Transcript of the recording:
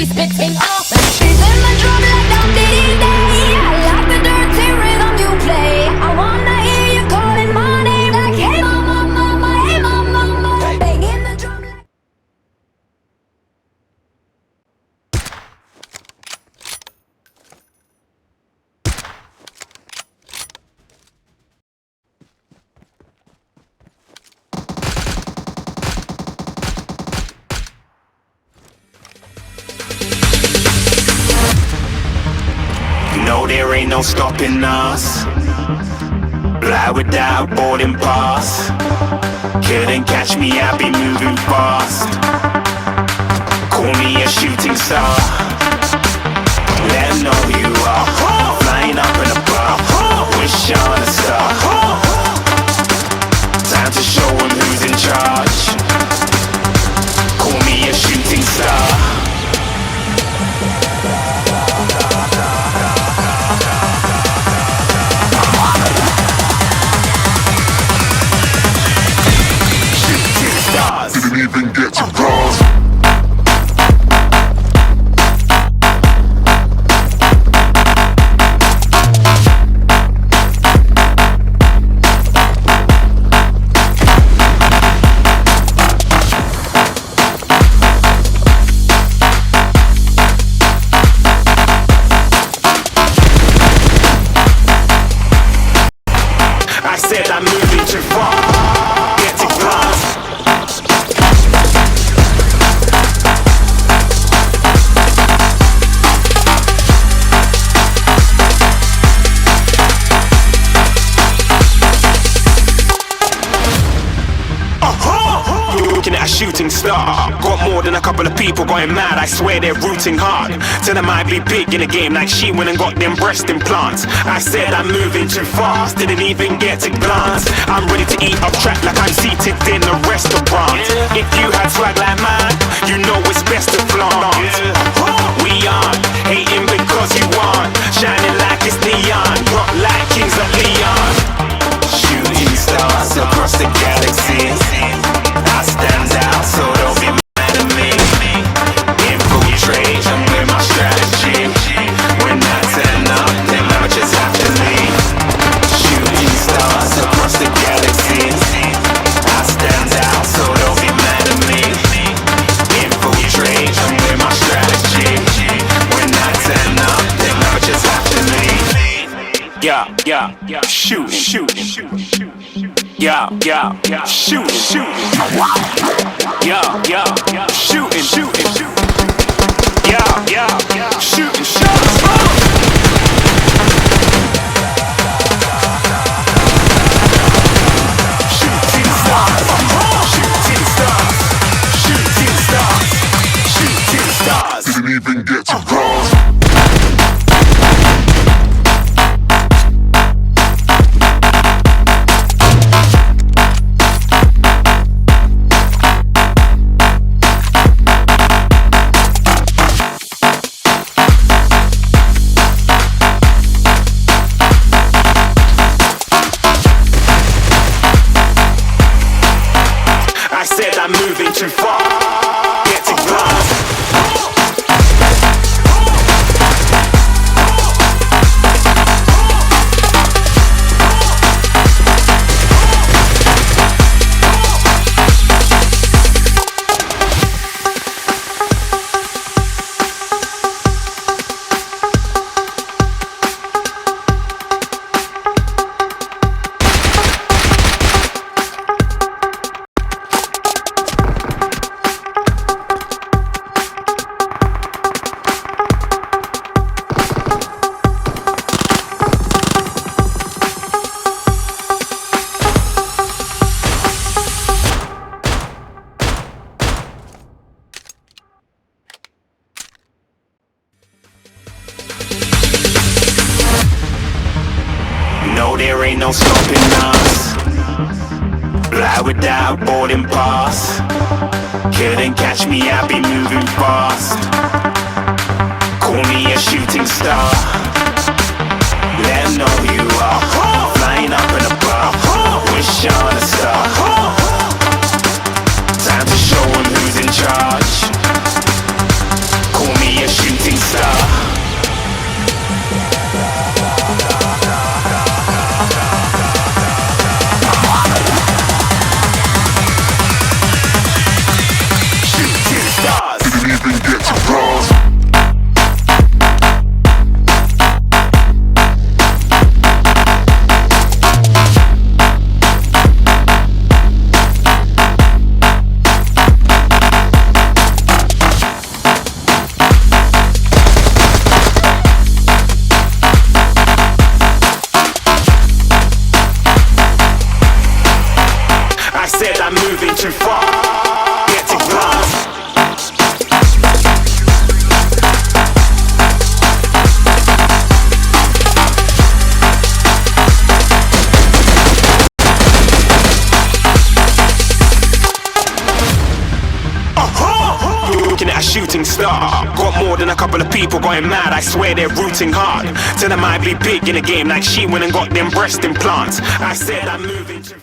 be spitting off. She's in the drum like down day. I like the dirty rhythm you play. I wanna hear you calling my name like hey mama, mama, hey mama, mama. Banging the drum like No, there ain't no stopping us. Fly without boarding pass. Couldn't catch me, I be moving fast. Call me a shooting star. Let 'em know who you are. Flying up in a bar. Wish on a star. Time to show 'em who's in charge. Call me a shooting star. Didn't even get to cross. I said I'm moving too far. Get to glass. Looking at a shooting star. Got more than a couple of people going mad. I swear they're rooting hard. Tell them I be big in the game like she went and got them breast implants. I said I'm moving too fast, didn't even get to glance. I'm ready to eat up track like I'm seated in a restaurant. If you had swag like mine, you know it's best to flaunt. We aren't hating because you aren't shining like it's neon, rock like kings of Leon. Shooting stars across the galaxy. I stand out, so don't be mad at me. Infiltrate, I'm with my strategy. When I turn up, then I just have to leave. Shooting stars across the galaxy. I stand out, so don't be mad at me. Infiltrate, I'm with my strategy. When I turn up, then I just have to leave. Yeah, shooting. Yeah, shooting. Yeah, shooting. Yeah, shooting. Shooting stars. Didn't even get to cross. I said I'm moving too far. Get to glass. No, there ain't no stopping us. Fly without boarding pass. Couldn't catch me, I be moving fast. Call me a shooting star. Let 'em know who you are. Flying up in a bar. Wish on a star. Time to show 'em who's in charge. Call me said I'm moving too far. Get to class. Looking at a shooting star. Got more than a couple of people going mad, I swear they're rooting hard. Tell them I'd be big in the game like she went and got them breast implants. I said I'm moving to